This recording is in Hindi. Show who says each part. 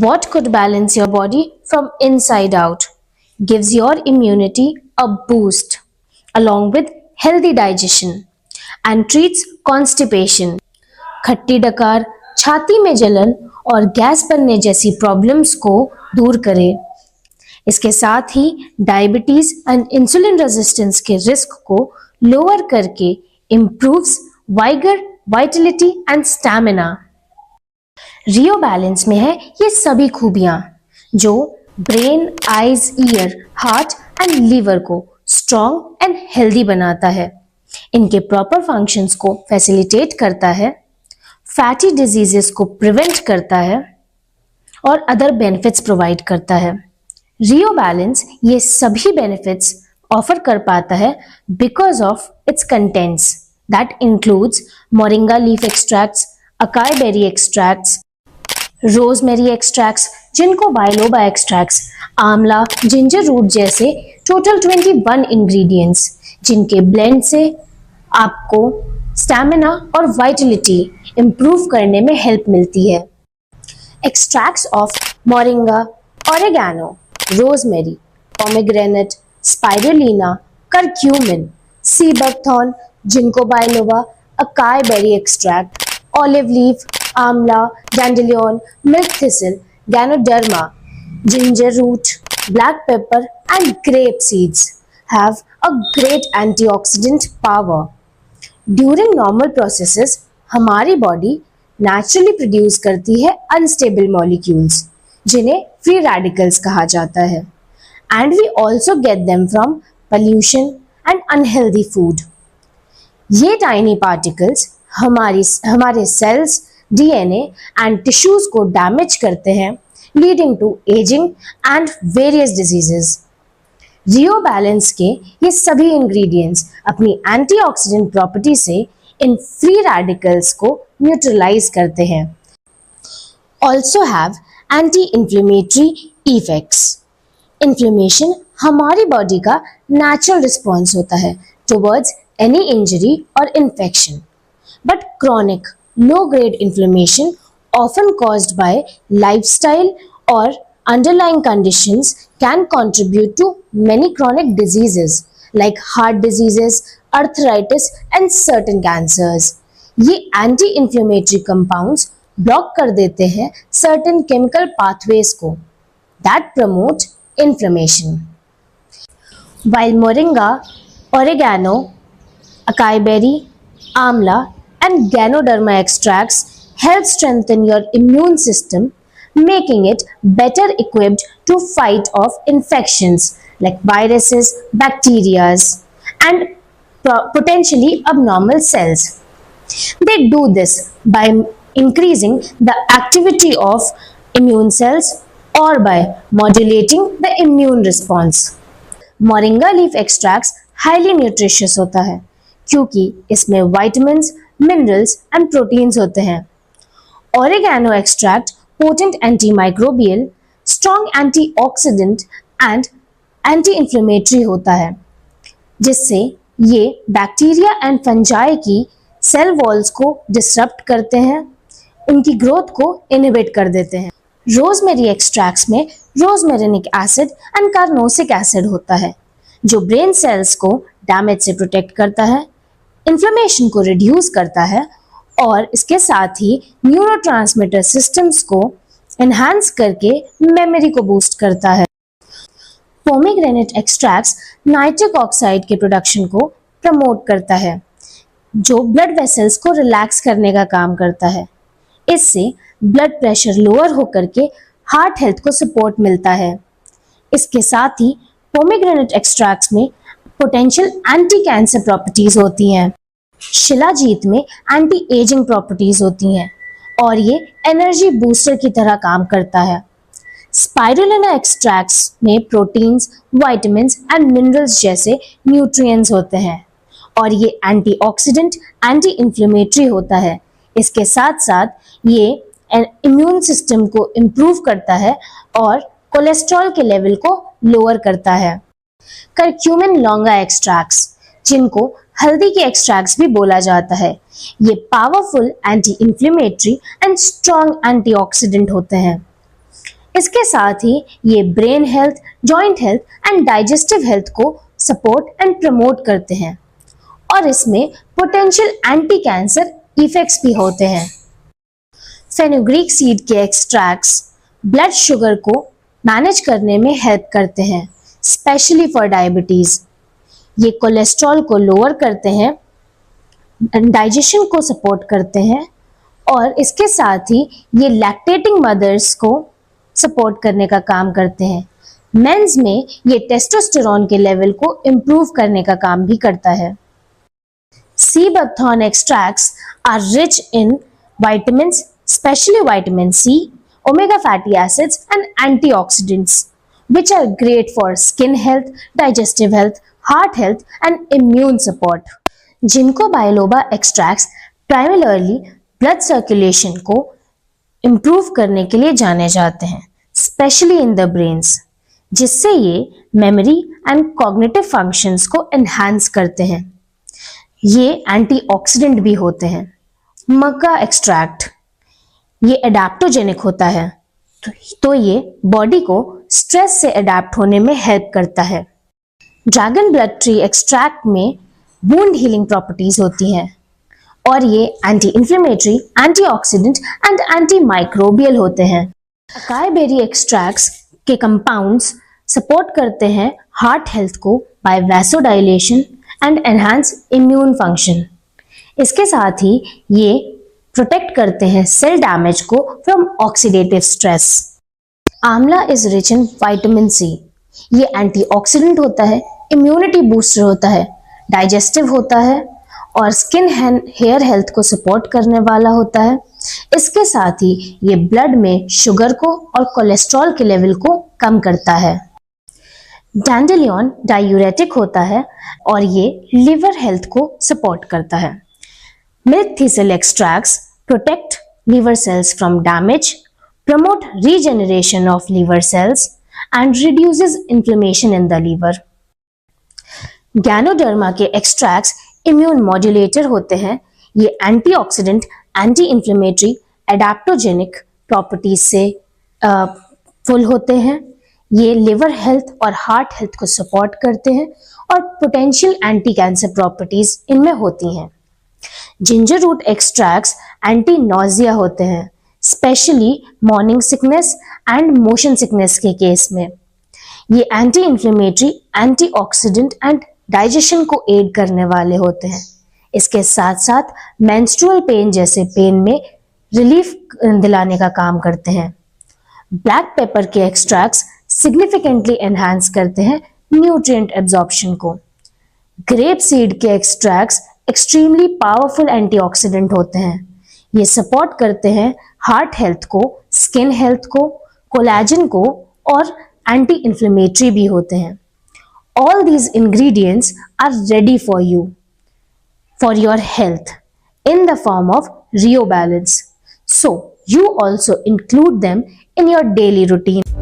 Speaker 1: what could balance your body from inside out, gives your immunity a boost, along with healthy digestion, and treats constipation, खट्टी डकार, छाती में जलन और गैस बनने जैसी प्रॉब्लम्स को दूर करे। इसके साथ ही डायबिटीज एंड इंसुलिन रेजिस्टेंस के रिस्क को लोअर करके improves vigour, vitality and stamina. Rio balance में है ये सभी खूबियां जो brain, eyes, ear, heart and liver को स्ट्रॉन्ग एंड हेल्दी बनाता है, इनके प्रॉपर फंक्शंस को फैसिलिटेट करता है, फैटी डिजीजेस को प्रिवेंट करता है और अदर बेनिफिट्स प्रोवाइड करता है। रियो बैलेंस ये सभी बेनिफिट्स ऑफर कर पाता है because of its contents that includes moringa leaf extracts, acai berry extracts, rosemary extracts, ginkgo biloba extracts, amla, ginger root जैसे टोटल 21 इंग्रेडिएंट्स, जिनके ब्लेंड से आपको स्टैमिना और वाइटलिटी इंप्रूव करने में हेल्प मिलती है। Extracts of moringa, oregano, rosemary, pomegranate, spirulina, curcumin, sea buckthorn, ginkgo biloba, acai berry extract, olive leaf, amla, dandelion, milk thistle, ganoderma, ginger root, black pepper and grape seeds have a great antioxidant power. During normal processes, हमारी बॉडी नेचुरली प्रोड्यूस करती है अनस्टेबल मॉलिक्यूल्स जिन्हें फ्री रेडिकल्स कहा जाता है, and we also get them from pollution and unhealthy food. ये टाइनी पार्टिकल्स हमारे सेल्स, डीएनए एंड टिश्यूज को डैमेज करते हैं, leading to ageing and various diseases. Rio balance के ये सभी इंग्रेडिएंट्स अपनी एंटीऑक्सीडेंट प्रॉपर्टी से इन फ्री रेडिकल्स को न्यूट्रलाइज करते हैं। Also have anti inflammatory effects. Inflammation हमारी बॉडी का नेचुरल रिस्पॉन्स होता है टुवर्ड्स एनी इंजरी और infection, but chronic low grade inflammation often caused by lifestyle or underlying conditions can contribute to many chronic diseases like heart diseases, arthritis and certain cancers. ये anti-inflammatory compounds block कर देते हैं certain chemical pathways को that promote inflammation. While moringa, oregano, acai berry, amla and Ganoderma extracts help strengthen your immune system, making it better equipped to fight off infections like viruses, bacteria, and potentially abnormal cells. They do this by increasing the activity of immune cells or by modulating the immune response. Moringa leaf extracts highly nutritious होता है क्योंकि इसमें vitamins, मिनरल्स एंड प्रोटीन्स होते हैं। Oregano extract potent antimicrobial, strong antioxidant and anti inflammatory होता है, जिससे ये बैक्टीरिया एंड फंजाई की सेल वॉल्स को डिसरप्ट करते हैं, उनकी ग्रोथ को इनहिबिट कर देते हैं। रोजमेरी एक्सट्रैक्ट्स में रोजमेरिनिक एसिड एंड कार्नोसिक एसिड होता है जो ब्रेन सेल्स को डैमेज से प्रोटेक्ट करता है, इन्फ्लेमेशन को रिड्यूस करता है और इसके साथ ही न्यूरोट्रांसमीटर सिस्टम्स को एनहांस करके मेमोरी को बूस्ट करता है। पोमेग्रेनेट एक्सट्रैक्ट्स नाइट्रिक ऑक्साइड के प्रोडक्शन को प्रमोट करता है जो ब्लड वेसल्स को रिलैक्स करने का काम करता है। इससे ब्लड प्रेशर लोअर होकर के हार्ट हेल्थ को सपोर्ट मिलता है। इसके साथ ही पोमेग्रेनेट एक्सट्रैक्ट्स में पोटेंशियल एंटी कैंसर प्रॉपर्टीज होती हैं, शिलाजीत में एंटी एजिंग प्रॉपर्टीज होती हैं और ये एनर्जी बूस्टर की तरह काम करता है। स्पाइरुलिना एक्सट्रैक्ट्स में प्रोटीन्स, विटामिन्स एंड मिनरल्स जैसे न्यूट्रिएंट्स होते हैं और ये एंटीऑक्सीडेंट, एंटी इंफ्लेमेटरी होता है। इसके साथ साथ ये इम्यून सिस्टम को इम्प्रूव करता है और कोलेस्ट्रॉल के लेवल को लोअर करता है। करक्यूमिन लॉन्गा एक्सट्रैक्ट्स, जिनको हल्दी के एक्सट्रैक्ट्स भी बोला जाता है, ये powerful anti inflammatory and strong antioxidant होते हैं। इसके साथ ही ये brain health, joint health and digestive health को सपोर्ट एंड प्रमोट करते हैं और इसमें पोटेंशियल एंटी कैंसर इफेक्ट्स भी होते हैं। फेनुग्रीक सीड के एक्सट्रैक्ट्स ब्लड शुगर को मैनेज करने में हेल्प करते हैं, स्पेशली फॉर डायबिटीज। ये कोलेस्ट्रॉल को लोअर करते हैं, डाइजेशन को सपोर्ट करते हैं और इसके साथ ही ये लैक्टेटिंग मदर्स को सपोर्ट करने का काम करते हैं। मेंस में ये टेस्टोस्टेरोन के लेवल को इम्प्रूव करने का काम भी करता है। Sea buckthorn extracts are rich in vitamins, especially vitamin C, omega fatty acids and antioxidants, which are great for skin health, digestive health, heart health and immune support. जिनको biloba extracts primarily blood circulation को इम्प्रूव करने के लिए जाने जाते हैं, स्पेशली इन द ब्रेन्स, जिससे ये मेमोरी एंड कॉग्निटिव फंक्शंस को एनहांस करते हैं। ये एंटीऑक्सीडेंट भी होते हैं। मक्का एक्सट्रैक्ट ये एडाप्टोजेनिक होता है, तो ये बॉडी को स्ट्रेस से अडेप्ट होने में हेल्प करता है। ड्रैगन ब्लड ट्री एक्सट्रैक्ट में वुंड हीलिंग प्रॉपर्टीज होती हैं और ये anti inflammatory, antioxidant and anti microbial होते हैं। अकाई बेरी एक्सट्रैक्ट्स के कंपाउंड्स सपोर्ट करते हैं हार्ट हेल्थ को by vasodilation and enhance immune function. इसके साथ ही ये प्रोटेक्ट करते हैं सेल डैमेज को from oxidative stress. Amla is rich in vitamin C. ये एंटीऑक्सीडेंट होता है, इम्यूनिटी बूस्टर होता है, डाइजेस्टिव होता है और स्किन हेयर हेल्थ को सपोर्ट करने वाला होता है। इसके साथ ही ये ब्लड में शुगर को और कोलेस्ट्रॉल के लेवल को कम करता है। डैंडेलियन डायूरेटिक होता है और ये लिवर हेल्थ को सपोर्ट करता है। Milk thistle extracts protect liver cells from damage, promote regeneration of liver cells, and reduces inflammation in the liver. Ganoderma के extracts immune modulator होते हैं। ये antioxidant, anti-inflammatory, adaptogenic properties से फुल होते हैं। ये liver health और heart health को support करते हैं और potential anti-cancer properties इनमें होती हैं। Ginger root extracts anti nausea होते हैं, specially morning sickness and motion sickness के केस में। ये anti inflammatory, antioxidant and digestion को एड करने वाले होते हैं। इसके साथ साथ मेंस्ट्रुअल पेन जैसे पेन में रिलीफ दिलाने का काम करते हैं। ब्लैक पेपर के एक्सट्रैक्ट्स सिग्निफिकेंटली एनहांस करते हैं न्यूट्रिएंट एब्जॉर्प्शन को। ग्रेप सीड के एक्सट्रैक्ट्स एक्सट्रीमली पावरफुल एंटीऑक्सीडेंट होते हैं। ये सपोर्ट करते हैं हार्ट हेल्थ को, स्किन हेल्थ को, कोलेजन को और एंटी इंफ्लेमेटरी भी होते हैं। All these ingredients are ready for you, for your health in the form of Rio Balance. So you also include them in your daily routine.